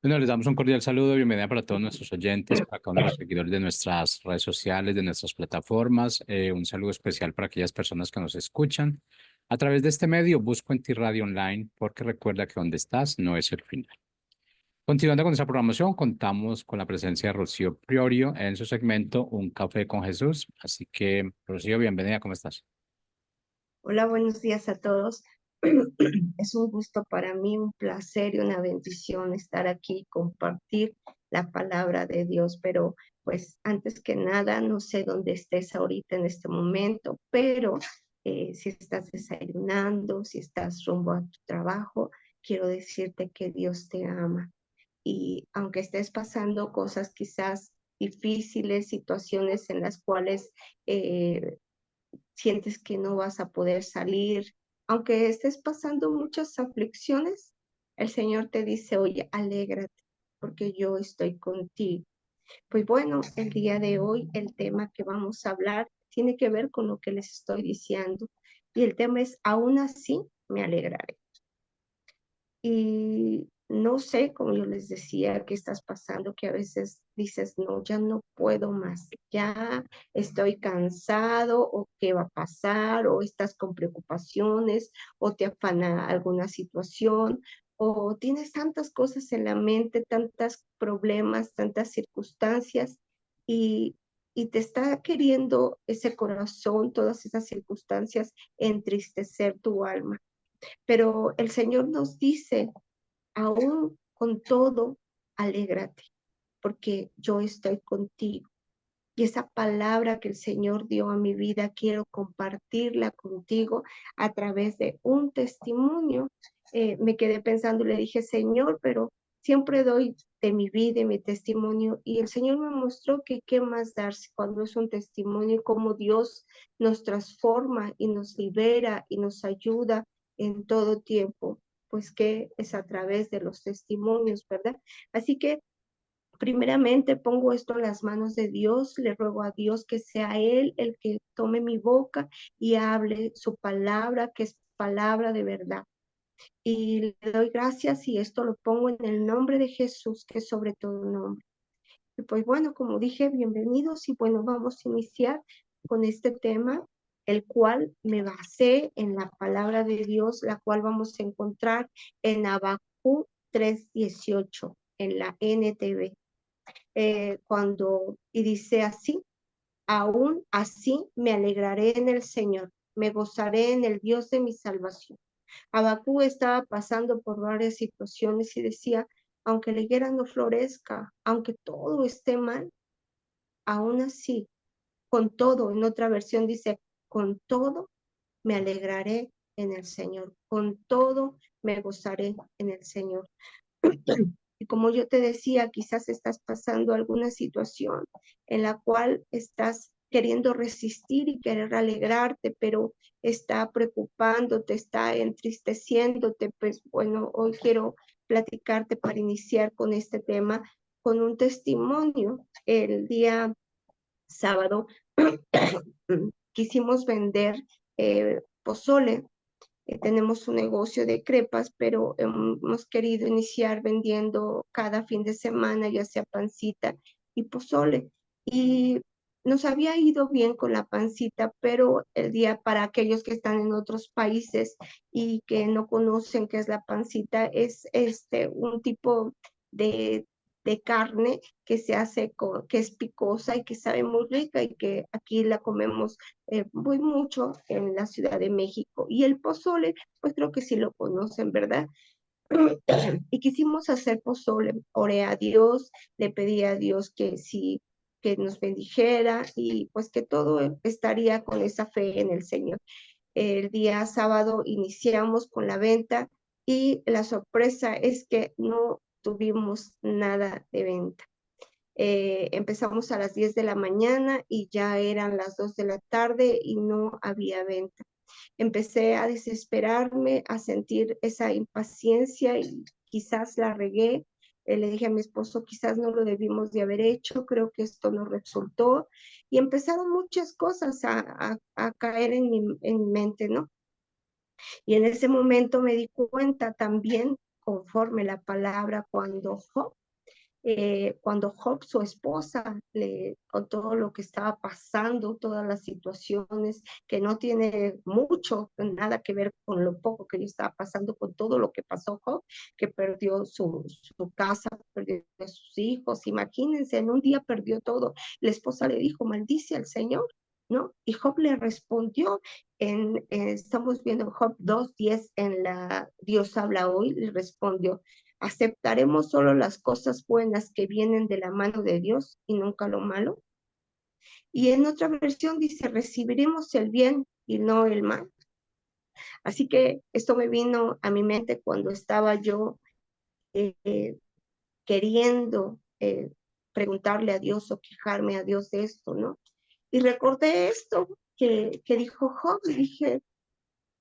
Bueno, les damos un cordial saludo, bienvenida para todos nuestros oyentes, para cada uno de los seguidores de nuestras redes sociales, de nuestras plataformas. Un saludo especial para aquellas personas que nos escuchan. A través de este medio, busco en ti Radio Online, porque recuerda que donde estás no es el final. Continuando con esta programación, contamos con la presencia de Rocío Priorio en su segmento Un Café con Jesús. Así que, Rocío, bienvenida, ¿cómo estás? Hola, buenos días a todos. Es un gusto para mí, un placer y una bendición estar aquí y compartir la palabra de Dios. Pero pues antes que nada, no sé dónde estés ahorita en este momento, pero si estás desayunando, si estás rumbo a tu trabajo, quiero decirte que Dios te ama. Y aunque estés pasando cosas quizás difíciles, situaciones en las cuales sientes que no vas a poder salir, aunque estés pasando muchas aflicciones, el Señor te dice, oye, alégrate, porque yo estoy contigo. Pues bueno, el día de hoy el tema que vamos a hablar tiene que ver con lo que les estoy diciendo. Y el tema es, aún así me alegraré. Y no sé, como yo les decía, qué estás pasando, que a veces dices, no, ya no puedo más, ya estoy cansado, o qué va a pasar, o estás con preocupaciones, o te afana alguna situación, o tienes tantas cosas en la mente, tantos problemas, tantas circunstancias, y, y te está queriendo ese corazón, todas esas circunstancias, entristecer tu alma. Pero el Señor nos dice, aún con todo, alégrate, porque yo estoy contigo. Y esa palabra que el Señor dio a mi vida, quiero compartirla contigo a través de un testimonio. Me quedé pensando y le dije, Señor, pero siempre doy de mi vida y mi testimonio. Y el Señor me mostró que qué más darse cuando es un testimonio y cómo Dios nos transforma y nos libera y nos ayuda en todo tiempo. Pues que es a través de los testimonios, ¿verdad? Así que primeramente pongo esto en las manos de Dios, le ruego a Dios que sea Él el que tome mi boca y hable su palabra, que es palabra de verdad. Y le doy gracias y esto lo pongo en el nombre de Jesús, que es sobre todo nombre. Y pues bueno, como dije, bienvenidos y bueno, vamos a iniciar con este tema, el cual me basé en la palabra de Dios, la cual vamos a encontrar en Habacuc 3:18, en la NTV. Y dice así, aún así me alegraré en el Señor, me gozaré en el Dios de mi salvación. Abacú estaba pasando por varias situaciones y decía, aunque la higuera no florezca, aunque todo esté mal, aún así, con todo, en otra versión dice, con todo me alegraré en el Señor, con todo me gozaré en el Señor. Y como yo te decía, quizás estás pasando alguna situación en la cual estás queriendo resistir y querer alegrarte, pero está preocupándote, está entristeciéndote. Pues bueno, hoy quiero platicarte para iniciar con este tema, con un testimonio. El día sábado quisimos vender pozole. Tenemos un negocio de crepas, pero hemos querido iniciar vendiendo cada fin de semana, ya sea pancita y pozole. Y nos había ido bien con la pancita, pero el día para aquellos que están en otros países y que no conocen qué es la pancita, es un tipo de, de carne que se hace que es picosa y que sabe muy rica y que aquí la comemos muy mucho en la Ciudad de México. Y el pozole, pues creo que sí lo conocen, ¿verdad? Y quisimos hacer pozole, oré a Dios, le pedí a Dios que sí, que nos bendijera y pues que todo estaría con esa fe en el Señor. El día sábado iniciamos con la venta y la sorpresa es que no tuvimos nada de venta. Empezamos a las 10 de la mañana y ya eran las 2 de la tarde y no había venta. Empecé a desesperarme, a sentir esa impaciencia y quizás la regué. Le dije a mi esposo, quizás no lo debimos de haber hecho, creo que esto no resultó. Y empezaron muchas cosas a caer en mi mente, ¿no? Y en ese momento me di cuenta también conforme la palabra cuando Job, su esposa, le contó lo que estaba pasando, todas las situaciones, que no tiene mucho, nada que ver con lo poco que yo estaba pasando, con todo lo que pasó Job, que perdió su casa, perdió a sus hijos, imagínense, en un día perdió todo. La esposa le dijo, maldice al Señor, ¿no? Y Job le respondió, estamos viendo Job 2:10 en la Dios habla hoy, le respondió, ¿aceptaremos solo las cosas buenas que vienen de la mano de Dios y nunca lo malo? Y en otra versión dice, recibiremos el bien y no el mal. Así que esto me vino a mi mente cuando estaba yo eh, queriendo preguntarle a Dios o quejarme a Dios de esto, ¿no? Y recordé esto que dijo Job y dije,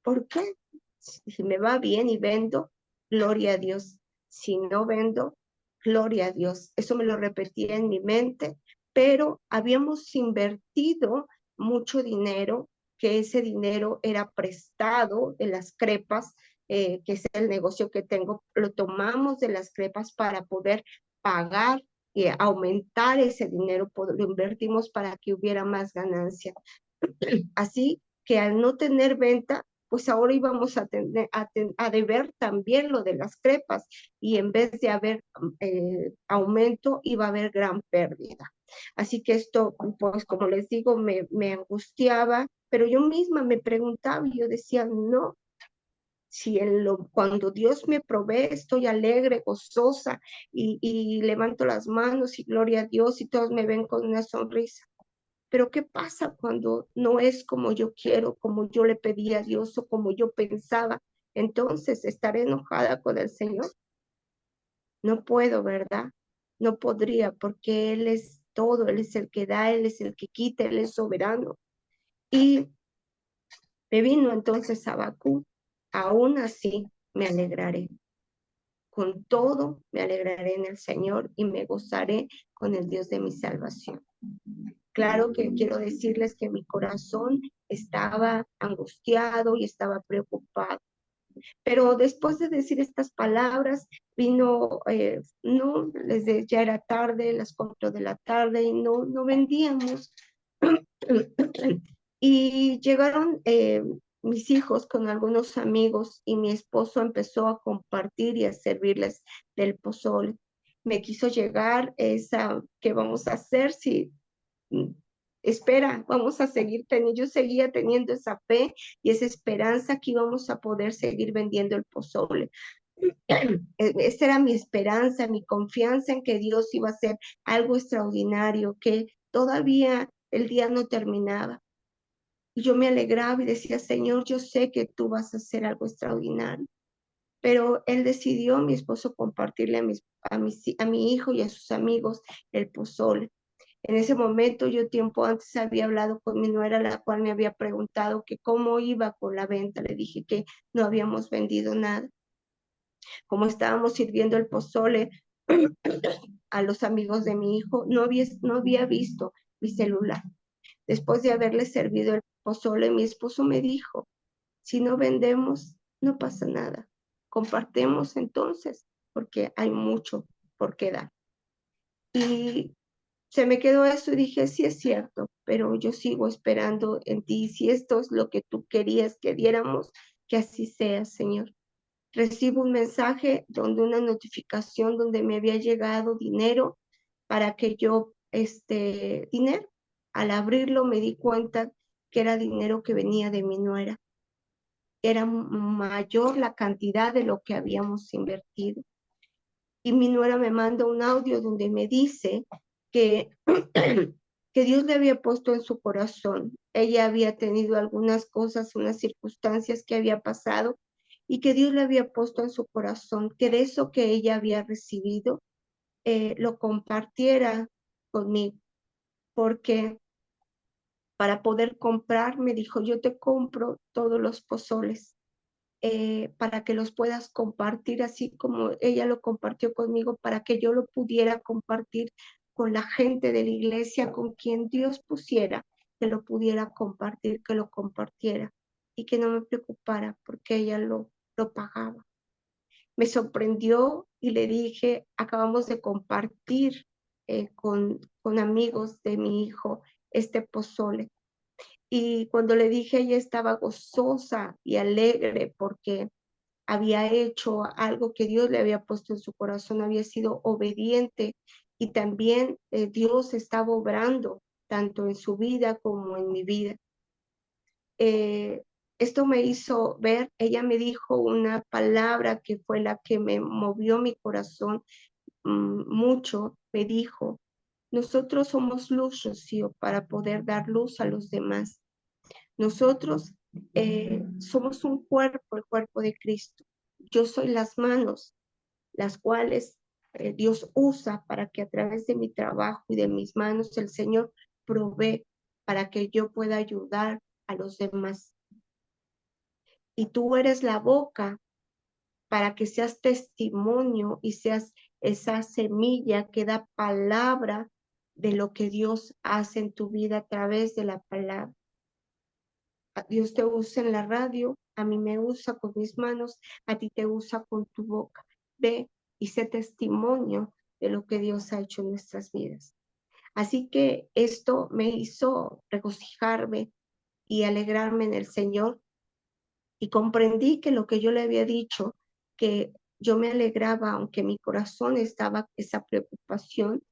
¿por qué? Si me va bien y vendo, gloria a Dios. Si no vendo, gloria a Dios. Eso me lo repetía en mi mente, pero habíamos invertido mucho dinero, que ese dinero era prestado de las crepas, que es el negocio que tengo, lo tomamos de las crepas para poder pagar y aumentar ese dinero, lo invertimos para que hubiera más ganancia. Así que al no tener venta, pues ahora íbamos a deber también lo de las crepas y en vez de haber aumento, iba a haber gran pérdida. Así que esto, pues como les digo, me angustiaba, pero yo misma me preguntaba y yo decía, no, si cuando Dios me provee, estoy alegre, gozosa y levanto las manos y gloria a Dios y todos me ven con una sonrisa. Pero ¿qué pasa cuando no es como yo quiero, como yo le pedí a Dios o como yo pensaba? Entonces estaré enojada con el Señor. No puedo, ¿verdad? No podría porque Él es todo, Él es el que da, Él es el que quita, Él es soberano. Y me vino entonces Habacuc, aún así me alegraré. Con todo me alegraré en el Señor y me gozaré con el Dios de mi salvación. Claro que quiero decirles que mi corazón estaba angustiado y estaba preocupado. Pero después de decir estas palabras, vino, no, ya era tarde, las 4 de la tarde y no vendíamos. Y llegaron mis hijos con algunos amigos y mi esposo empezó a compartir y a servirles del pozole. Me quiso llegar esa, ¿qué vamos a hacer si espera, vamos a seguir teniendo, yo seguía teniendo esa fe y esa esperanza que íbamos a poder seguir vendiendo el pozole. Esa era mi esperanza, mi confianza en que Dios iba a hacer algo extraordinario, que todavía el día no terminaba. Y yo me alegraba y decía, Señor, yo sé que tú vas a hacer algo extraordinario. Pero él decidió, mi esposo, compartirle a mi hijo y a sus amigos el pozole. En ese momento, yo tiempo antes había hablado con mi nuera, la cual me había preguntado que cómo iba con la venta. Le dije que no habíamos vendido nada. Como estábamos sirviendo el pozole a los amigos de mi hijo, no había visto mi celular. Después de haberle servido el pozole, mi esposo me dijo, si no vendemos, no pasa nada. Compartemos entonces, porque hay mucho por qué dar. Y se me quedó eso y dije, sí es cierto, pero yo sigo esperando en ti. Si esto es lo que tú querías que diéramos, que así sea, Señor. Recibo un mensaje donde una notificación donde me había llegado dinero para que yo, dinero. Al abrirlo me di cuenta que era dinero que venía de mi nuera. Era mayor la cantidad de lo que habíamos invertido. Y mi nuera me manda un audio donde me dice que, que Dios le había puesto en su corazón. Ella había tenido algunas cosas, unas circunstancias que había pasado y que Dios le había puesto en su corazón, que de eso que ella había recibido, lo compartiera conmigo, porque para poder comprar, me dijo, yo te compro todos los pozoles para que los puedas compartir, así como ella lo compartió conmigo, para que yo lo pudiera compartir con la gente de la iglesia, con quien Dios pusiera, que lo pudiera compartir, que lo compartiera y que no me preocupara porque ella lo pagaba. me sorprendió y le dije, acabamos de compartir con amigos de mi hijo este pozole. Y cuando le dije, ella estaba gozosa y alegre porque había hecho algo que Dios le había puesto en su corazón, había sido obediente y también Dios estaba obrando tanto en su vida como en mi vida. Esto me hizo ver, ella me dijo una palabra que fue la que me movió mi corazón mucho, me dijo, nosotros somos luz, Rocío, para poder dar luz a los demás. Nosotros somos un cuerpo, el cuerpo de Cristo. Yo soy las manos, las cuales Dios usa para que a través de mi trabajo y de mis manos el Señor provee para que yo pueda ayudar a los demás. Y tú eres la boca para que seas testimonio y seas esa semilla que da palabra de lo que Dios hace en tu vida a través de la palabra. Dios te usa en la radio, a mí me usa con mis manos, a ti te usa con tu boca. Ve y sé testimonio de lo que Dios ha hecho en nuestras vidas. Así que esto me hizo regocijarme y alegrarme en el Señor y comprendí que lo que yo le había dicho, que yo me alegraba, aunque mi corazón estaba esa preocupación,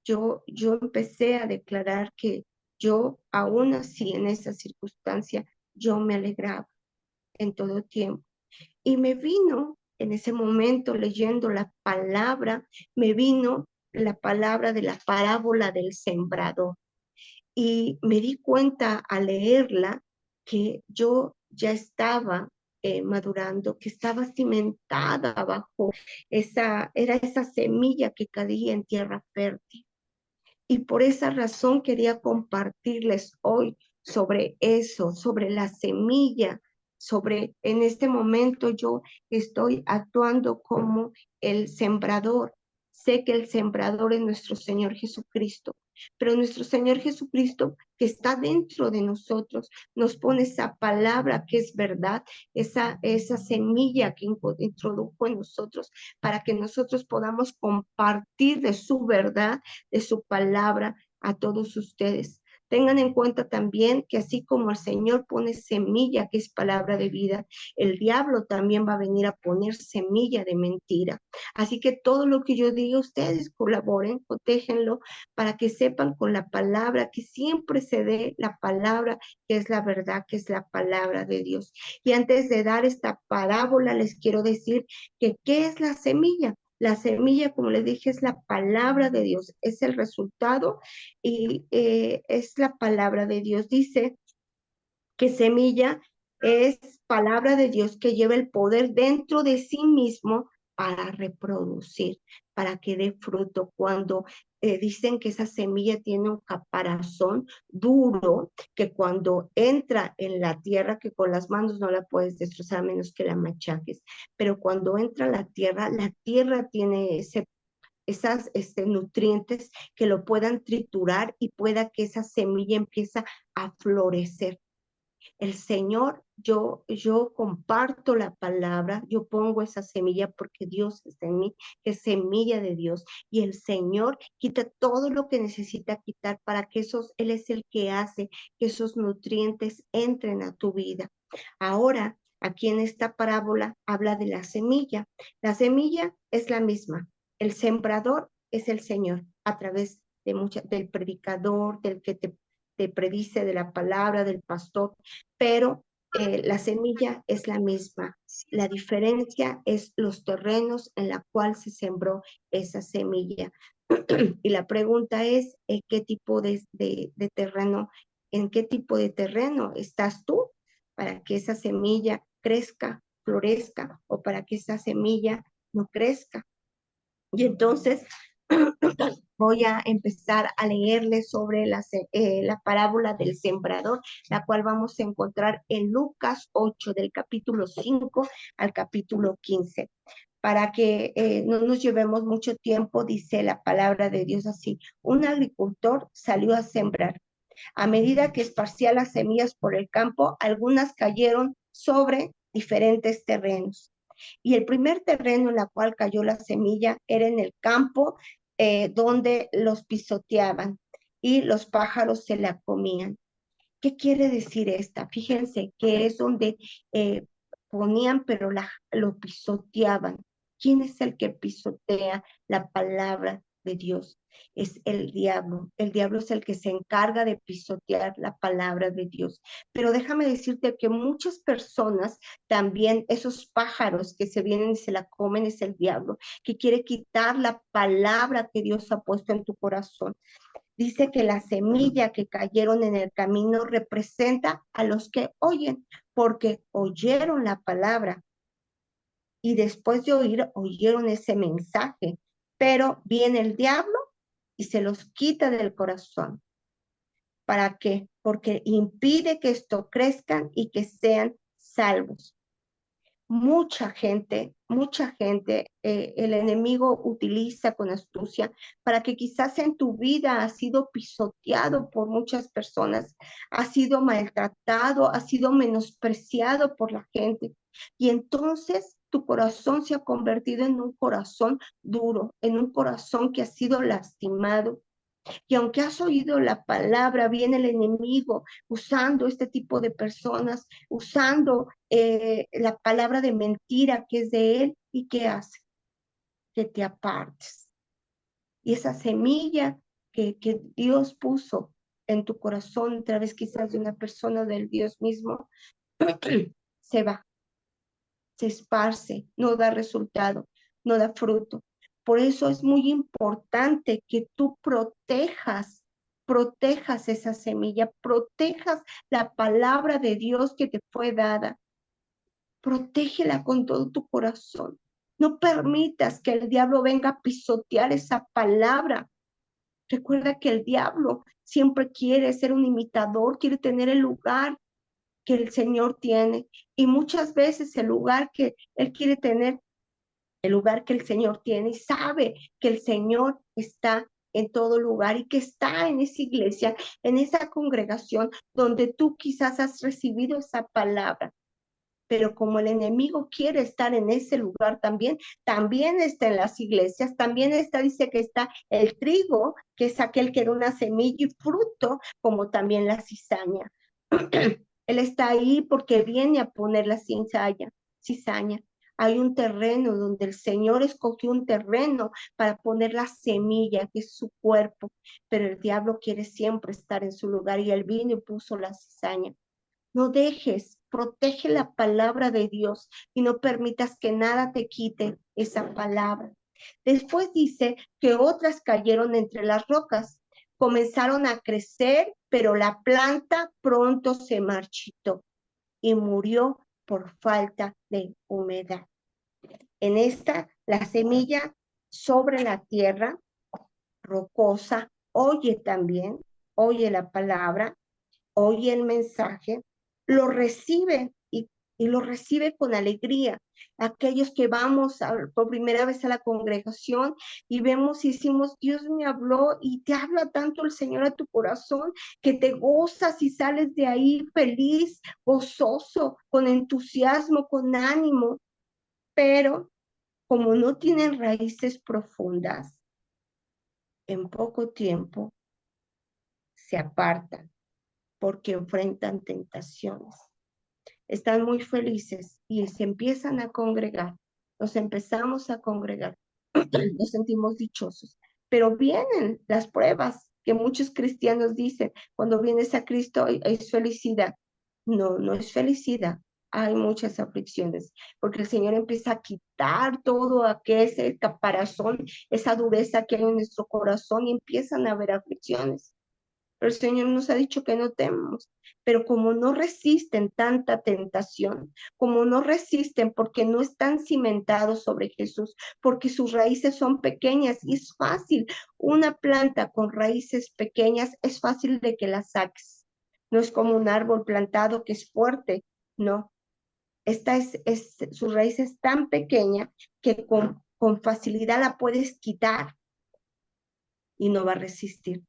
yo empecé a declarar que yo, aún así en esa circunstancia, yo me alegraba en todo tiempo. Y me vino en ese momento leyendo la palabra, me vino la palabra de la parábola del sembrador. Y me di cuenta al leerla que yo ya estaba madurando, que estaba cimentada bajo era esa semilla que caía en tierra fértil. Y por esa razón quería compartirles hoy sobre eso, sobre la semilla, sobre en este momento yo estoy actuando como el sembrador. Sé que el sembrador es nuestro Señor Jesucristo, pero nuestro Señor Jesucristo que está dentro de nosotros nos pone esa palabra que es verdad, esa semilla que introdujo en nosotros para que nosotros podamos compartir de su verdad, de su palabra a todos ustedes. Tengan en cuenta también que así como el Señor pone semilla, que es palabra de vida, el diablo también va a venir a poner semilla de mentira. Así que todo lo que yo diga, ustedes colaboren, protéjenlo, para que sepan con la palabra, que siempre se dé la palabra, que es la verdad, que es la palabra de Dios. Y antes de dar esta parábola, les quiero decir que ¿qué es la semilla? La semilla, como les dije, es la palabra de Dios, es el resultado y es la palabra de Dios. Dice que semilla es palabra de Dios que lleva el poder dentro de sí mismo para reproducir, para que dé fruto. Cuando dicen que esa semilla tiene un caparazón duro, que cuando entra en la tierra, que con las manos no la puedes destrozar a menos que la machaques, pero cuando entra a la tierra tiene esas nutrientes que lo puedan triturar y pueda que esa semilla empiece a florecer. El Señor, yo comparto la palabra, yo pongo esa semilla porque Dios está en mí, que es semilla de Dios. Y el Señor quita todo lo que necesita quitar para que Él es el que hace que esos nutrientes entren a tu vida. Ahora, aquí en esta parábola habla de la semilla. La semilla es la misma. El sembrador es el Señor a través del predicador, del que te predice de la palabra, del pastor, pero la semilla es la misma. La diferencia es los terrenos en la cual se sembró esa semilla. Y la pregunta es, ¿qué tipo de terreno, en qué tipo de terreno estás tú para que esa semilla crezca, florezca, o para que esa semilla no crezca? Y entonces voy a empezar a leerles sobre la parábola del sembrador, la cual vamos a encontrar en Lucas 8, del capítulo 5 al capítulo 15. Para que no nos llevemos mucho tiempo, dice la palabra de Dios así: un agricultor salió a sembrar. A medida que esparcía las semillas por el campo, algunas cayeron sobre diferentes terrenos. Y el primer terreno en la cual cayó la semilla era en el campo donde los pisoteaban y los pájaros se la comían. ¿Qué quiere decir esta? Fíjense que es donde eh, ponían, pero lo pisoteaban. ¿Quién es el que pisotea la palabra de Dios? Es el diablo. El diablo es el que se encarga de pisotear la palabra de Dios. Pero déjame decirte que muchas personas también, esos pájaros que se vienen y se la comen, es el diablo, que quiere quitar la palabra que Dios ha puesto en tu corazón. Dice que la semilla que cayeron en el camino representa a los que oyen, porque oyeron la palabra y después de oír, oyeron ese mensaje. Pero viene el diablo y se los quita del corazón. ¿Para qué? Porque impide que esto crezcan y que sean salvos. Mucha gente, el enemigo utiliza con astucia para que quizás en tu vida has sido pisoteado por muchas personas, has sido maltratado, has sido menospreciado por la gente. Y entonces tu corazón se ha convertido en un corazón duro, en un corazón que ha sido lastimado. Y aunque has oído la palabra, viene el enemigo usando este tipo de personas, usando la palabra de mentira que es de él. ¿Y qué hace? Que te apartes. Y esa semilla que Dios puso en tu corazón, a través quizás de una persona del Dios mismo, se va, se esparce, no da resultado, no da fruto. Por eso es muy importante que tú protejas esa semilla, protejas la palabra de Dios que te fue dada, protégela con todo tu corazón. No permitas que el diablo venga a pisotear esa palabra. Recuerda que el diablo siempre quiere ser un imitador, quiere tener el lugar que el Señor tiene. Y muchas veces el lugar que Él quiere tener, el lugar que el Señor tiene, y sabe que el Señor está en todo lugar y que está en esa iglesia, en esa congregación donde tú quizás has recibido esa palabra. Pero como el enemigo quiere estar en ese lugar también, también está en las iglesias, también está, dice que está el trigo, que es aquel que era una semilla y fruto, como también la cizaña. Él está ahí porque viene a poner la cizaña. Hay un terreno donde el Señor escogió un terreno para poner la semilla, que es su cuerpo, pero el diablo quiere siempre estar en su lugar y él vino y puso la cizaña. No dejes, protege la palabra de Dios y no permitas que nada te quite esa palabra. Después dice que otras cayeron entre las rocas, comenzaron a crecer, pero la planta pronto se marchitó y murió por falta de humedad. En esta, la semilla sobre la tierra rocosa oye también, oye la palabra, oye el mensaje, lo recibe y lo recibe con alegría. Aquellos que vamos por primera vez a la congregación y vemos y decimos, Dios me habló y te habla tanto el Señor a tu corazón que te gozas y sales de ahí feliz, gozoso, con entusiasmo, con ánimo, pero como no tienen raíces profundas, en poco tiempo se apartan porque enfrentan tentaciones. Están muy felices y se empiezan a congregar. Nos empezamos a congregar. Nos sentimos dichosos. Pero vienen las pruebas que muchos cristianos dicen, cuando vienes a Cristo es felicidad. No, no es felicidad. Hay muchas aflicciones, porque el Señor empieza a quitar todo aquel caparazón, esa dureza que hay en nuestro corazón y empiezan a haber aflicciones. Pero el Señor nos ha dicho que no temamos, pero como no resisten tanta tentación, como no resisten porque no están cimentados sobre Jesús, porque sus raíces son pequeñas y es fácil, una planta con raíces pequeñas es fácil de que la saques. No es como un árbol plantado que es fuerte, no. Esta su raíz es tan pequeña que con facilidad la puedes quitar y no va a resistir.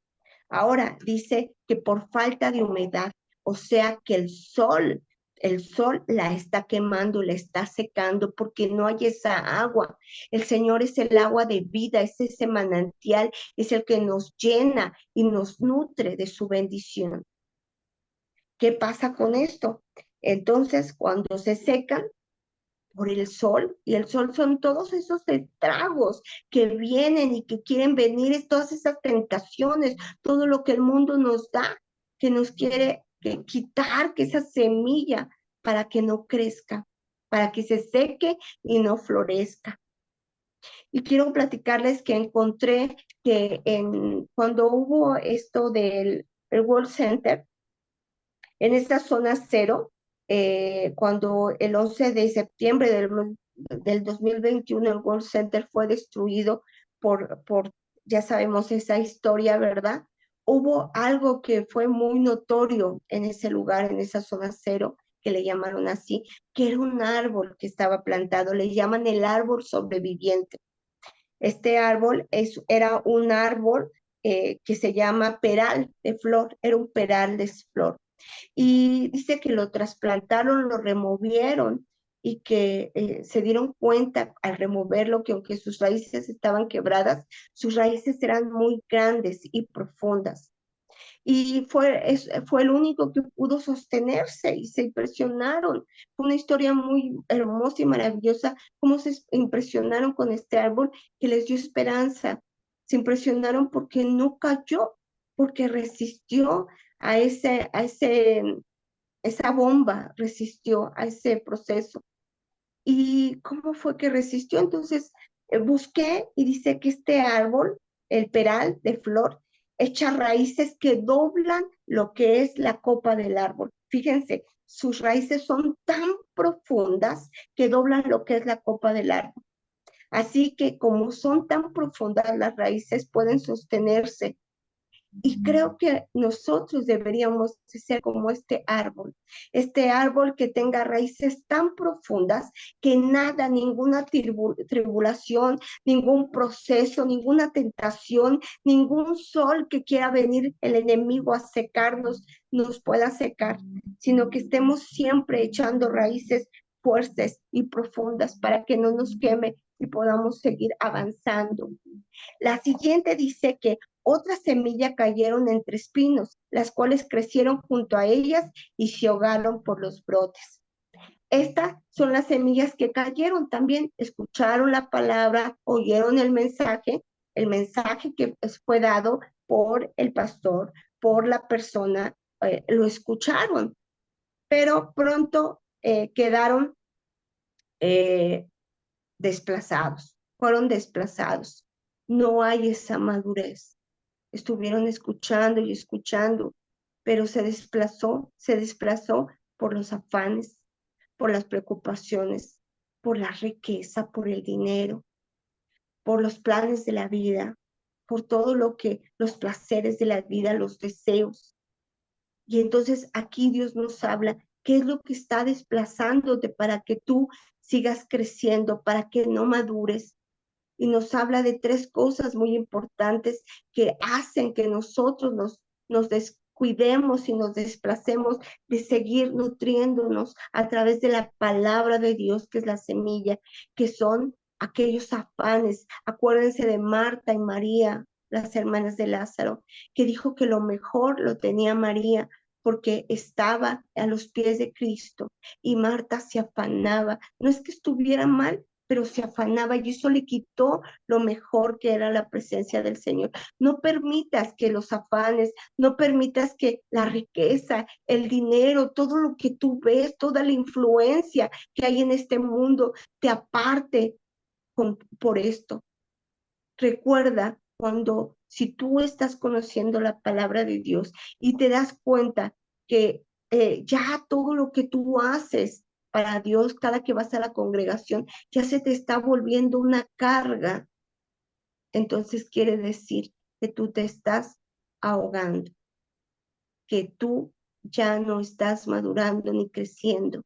Ahora dice que por falta de humedad, o sea que el sol El sol la está quemando, la está secando porque no hay esa agua. El Señor es el agua de vida, es ese manantial, es el que nos llena y nos nutre de su bendición. ¿Qué pasa con esto? Entonces, cuando se secan por el sol, y el sol son todos esos estragos que vienen y que quieren venir, es todas esas tentaciones, todo lo que el mundo nos da, que nos quiere quitar, que esa semilla para que no crezca, para que se seque y no florezca. Y quiero platicarles que encontré que cuando hubo esto del el World Center, en esta zona cero, cuando el 11 de septiembre del 2021 el World Center fue destruido ya sabemos esa historia, ¿verdad? Hubo algo que fue muy notorio en ese lugar, en esa zona cero, que le llamaron así, que era un árbol que estaba plantado, le llaman el árbol sobreviviente. Este árbol era un árbol que se llama peral de flor, era un peral de flor. Y dice que lo trasplantaron, lo removieron y que se dieron cuenta al removerlo que aunque sus raíces estaban quebradas, sus raíces eran muy grandes y profundas. Y fue el único que pudo sostenerse y se impresionaron. Fue una historia muy hermosa y maravillosa, cómo se impresionaron con este árbol que les dio esperanza. Se impresionaron porque no cayó, porque resistió a esa bomba, resistió a ese proceso. ¿Y cómo fue que resistió? Entonces busqué y dice que este árbol, el peral de flor, echa raíces que doblan lo que es la copa del árbol. Fíjense, sus raíces son tan profundas que doblan lo que es la copa del árbol. Así que como son tan profundas, las raíces pueden sostenerse y creo que nosotros deberíamos ser como este árbol que tenga raíces tan profundas que nada, ninguna tribulación, ningún proceso, ninguna tentación, ningún sol que quiera venir el enemigo a secarnos, nos pueda secar, sino que estemos siempre echando raíces fuertes y profundas para que no nos queme y podamos seguir avanzando. La siguiente dice que otras semillas cayeron entre espinos, las cuales crecieron junto a ellas y se ahogaron por los brotes. Estas son las semillas que cayeron también, escucharon la palabra, oyeron el mensaje que fue dado por el pastor, por la persona, lo escucharon, pero pronto quedaron eh, desplazados, fueron desplazados. No hay esa madurez. Estuvieron escuchando y escuchando, pero se desplazó por los afanes, por las preocupaciones, por la riqueza, por el dinero, por los planes de la vida, por todo los placeres de la vida, los deseos. Y entonces aquí Dios nos habla, ¿qué es lo que está desplazándote para que tú sigas creciendo, para que no madures? Y nos habla de tres cosas muy importantes que hacen que nosotros nos descuidemos y nos desplacemos de seguir nutriéndonos a través de la palabra de Dios, que es la semilla, que son aquellos afanes. Acuérdense de Marta y María, las hermanas de Lázaro, que dijo que lo mejor lo tenía María porque estaba a los pies de Cristo y Marta se afanaba. No es que estuviera mal, pero se afanaba y eso le quitó lo mejor que era la presencia del Señor. No permitas que los afanes, no permitas que la riqueza, el dinero, todo lo que tú ves, toda la influencia que hay en este mundo te aparte por esto. Recuerda cuando, si tú estás conociendo la palabra de Dios y te das cuenta que ya todo lo que tú haces para Dios, cada que vas a la congregación, ya se te está volviendo una carga, entonces quiere decir que tú te estás ahogando, que tú ya no estás madurando ni creciendo,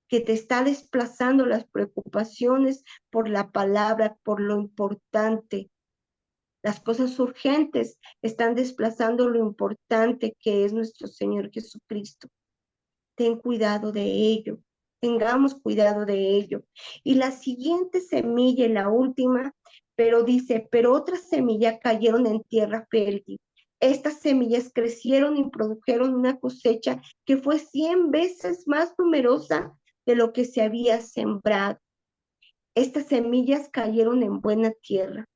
que te está desplazando las preocupaciones por la palabra, por lo importante. Las cosas urgentes están desplazando lo importante que es nuestro Señor Jesucristo. ten cuidado de ello, tengamos cuidado de ello. Y la siguiente semilla, y la última, pero dice, pero otras semillas cayeron en tierra fértil. Estas semillas crecieron y produjeron una cosecha que fue 100 veces más numerosa de lo que se había sembrado. Estas semillas cayeron en buena tierra.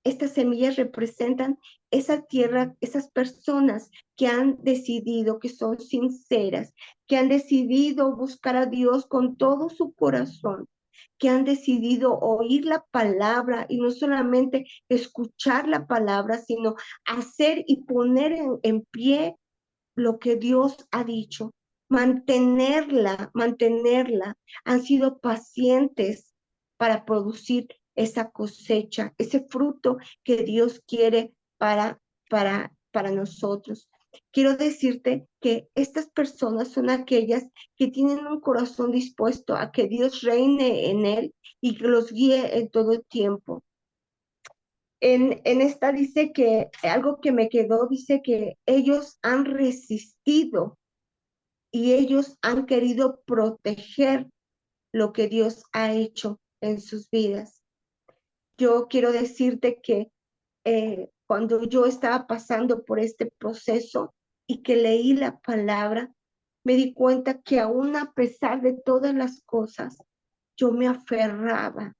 Estas semillas representan esa tierra, esas personas que han decidido, que son sinceras, que han decidido buscar a Dios con todo su corazón, que han decidido oír la palabra y no solamente escuchar la palabra, sino hacer y poner en pie lo que Dios ha dicho, mantenerla, han sido pacientes para producir esa cosecha, ese fruto que Dios quiere para nosotros. Quiero decirte que estas personas son aquellas que tienen un corazón dispuesto a que Dios reine en él y que los guíe en todo el tiempo. En esta dice que algo que me quedó, dice que ellos han resistido y ellos han querido proteger lo que Dios ha hecho en sus vidas. Yo quiero decirte que cuando yo estaba pasando por este proceso y que leí la palabra, me di cuenta que aún a pesar de todas las cosas, yo me aferraba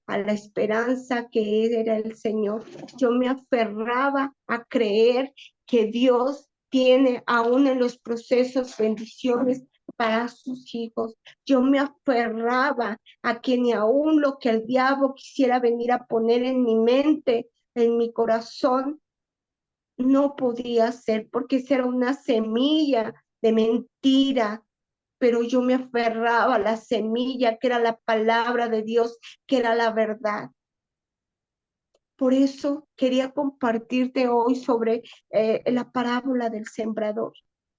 a la esperanza que era el Señor. Yo me aferraba a creer que Dios tiene aún en los procesos bendiciones para sus hijos. Yo me aferraba a que ni aún lo que el diablo quisiera venir a poner en mi mente, en mi corazón, no podía ser, porque esa era una semilla de mentira, pero yo me aferraba a la semilla que era la palabra de Dios, que era la verdad. Por eso quería compartirte hoy sobre la parábola del sembrador.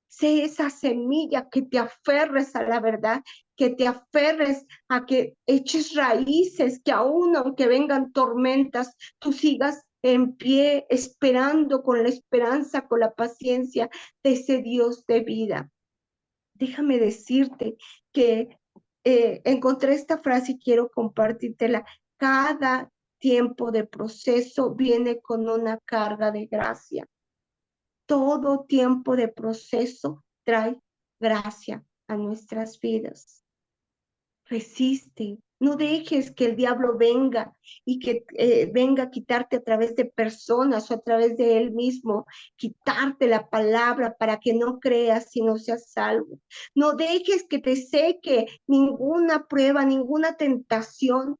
Sé esa semilla, que te aferres a la verdad, que te aferres a que eches raíces, que aún aunque vengan tormentas, tú sigas en pie, esperando con la esperanza, con la paciencia de ese Dios de vida. Déjame decirte que encontré esta frase y quiero compartírtela. Cada tiempo de proceso viene con una carga de gracia. Todo tiempo de proceso trae gracia a nuestras vidas. Resiste, no dejes que el diablo venga y que venga a quitarte a través de personas o a través de él mismo, quitarte la palabra para que no creas y no seas salvo. No dejes que te seque ninguna prueba, ninguna tentación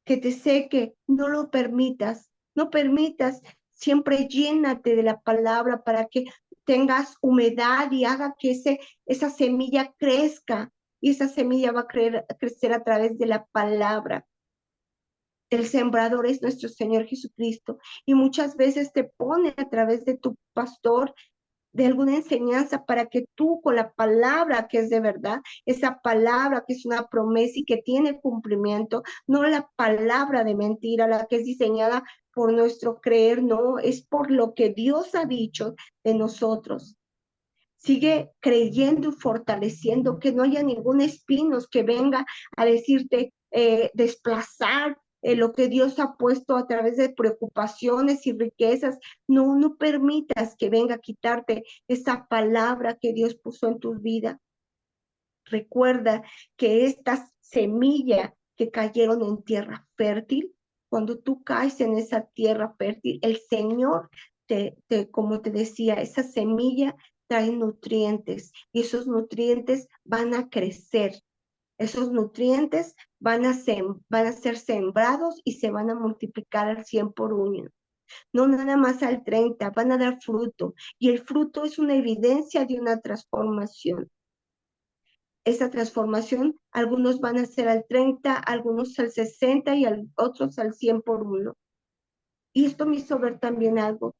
que te seque, no lo permitas, no permitas, siempre llénate de la palabra para que tengas humedad y haga que esa semilla crezca, y esa semilla va a crecer a través de la palabra. El sembrador es nuestro Señor Jesucristo, y muchas veces te pone a través de tu pastor de alguna enseñanza para que tú, con la palabra que es de verdad, esa palabra que es una promesa y que tiene cumplimiento, no la palabra de mentira, la que es diseñada por nuestro creer, no, es por lo que Dios ha dicho de nosotros. Sigue creyendo y fortaleciendo, que no haya ningún espinos que venga a decirte, desplazar lo que Dios ha puesto a través de preocupaciones y riquezas. No, no permitas que venga a quitarte esa palabra que Dios puso en tu vida. Recuerda que estas semillas que cayeron en tierra fértil, cuando tú caes en esa tierra fértil, el Señor como te decía, esa semilla trae nutrientes y esos nutrientes van a crecer. Esos nutrientes van a ser sembrados y se van a multiplicar al 100 por 1. No nada más al 30, van a dar fruto. Y el fruto es una evidencia de una transformación. Esa transformación, algunos van a ser al 30, algunos al 60 y otros al 100 por 1. Y esto me hizo ver también algo.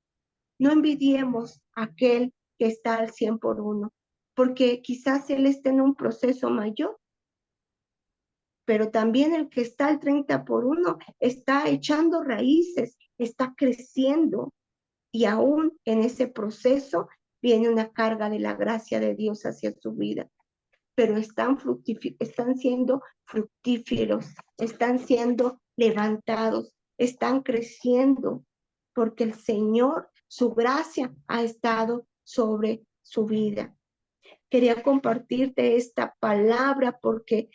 No envidiemos a aquel que está al 100 por 1, porque quizás él esté en un proceso mayor, pero también el que está al 30 por 1 está echando raíces, está creciendo, y aún en ese proceso viene una carga de la gracia de Dios hacia su vida, pero están siendo fructíferos, están siendo levantados, están creciendo, porque el Señor, su gracia ha estado sobre su vida. Quería compartirte esta palabra porque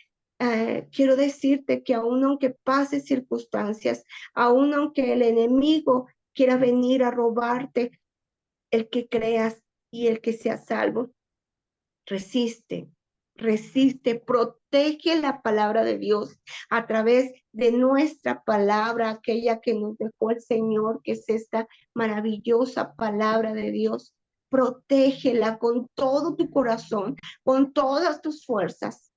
quiero decirte que aun aunque pase circunstancias, aun aunque el enemigo quiera venir a robarte el que creas y el que sea salvo, resiste, resiste, protege la palabra de Dios a través de nuestra palabra, aquella que nos dejó el Señor, que es esta maravillosa palabra de Dios. Protégela con todo tu corazón, con todas tus fuerzas.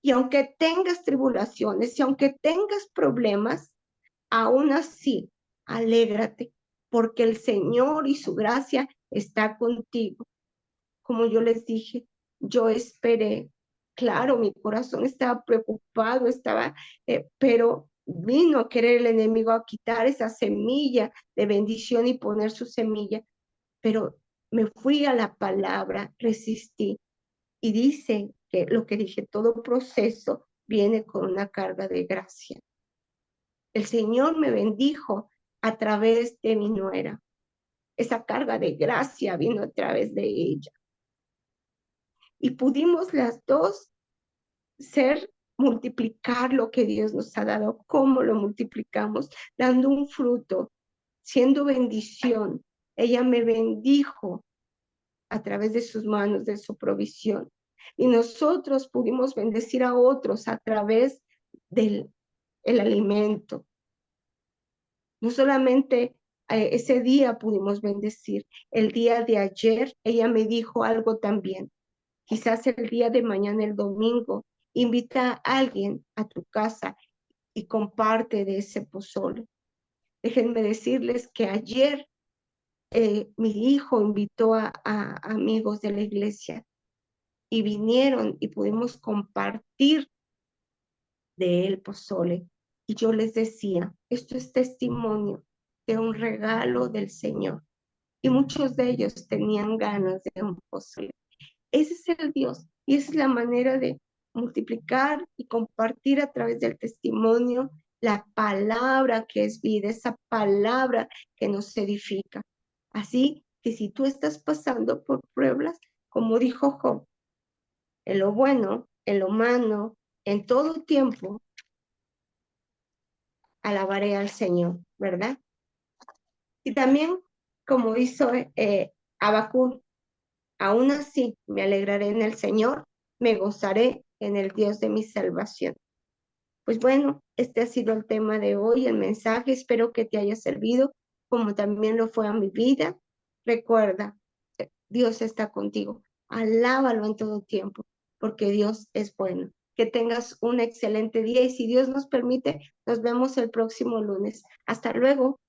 Y aunque tengas tribulaciones y aunque tengas problemas, aún así, alégrate, porque el Señor y su gracia está contigo. Como yo les dije, yo esperé. Claro, mi corazón estaba preocupado, pero vino a querer el enemigo a quitar esa semilla de bendición y poner su semilla. Pero me fui a la palabra, resistí. Y dice que lo que dije, todo proceso viene con una carga de gracia. El Señor me bendijo a través de mi nuera. Esa carga de gracia vino a través de ella. Y pudimos las dos multiplicar lo que Dios nos ha dado. ¿Cómo lo multiplicamos? Dando un fruto, siendo bendición. Ella me bendijo a través de sus manos, de su provisión. Y nosotros pudimos bendecir a otros a través del alimento. No solamente ese día pudimos bendecir, el día de ayer ella me dijo algo también. Quizás el día de mañana, el domingo, invita a alguien a tu casa y comparte de ese pozole. Déjenme decirles que ayer mi hijo invitó a amigos de la iglesia y vinieron y pudimos compartir de el pozole. Y yo les decía, esto es testimonio de un regalo del Señor. Y muchos de ellos tenían ganas de un pozole. Ese es el Dios y esa es la manera de multiplicar y compartir a través del testimonio la palabra que es vida, esa palabra que nos edifica. Así que si tú estás pasando por pruebas, como dijo Job, en lo bueno, en lo malo, en todo tiempo, alabaré al Señor, ¿verdad? Y también, como hizo Habacuc, aún así me alegraré en el Señor, me gozaré en el Dios de mi salvación. Pues bueno, este ha sido el tema de hoy, el mensaje. Espero que te haya servido, como también lo fue a mi vida. Recuerda, Dios está contigo. Alábalo en todo tiempo, porque Dios es bueno. Que tengas un excelente día y si Dios nos permite, nos vemos el próximo lunes. Hasta luego.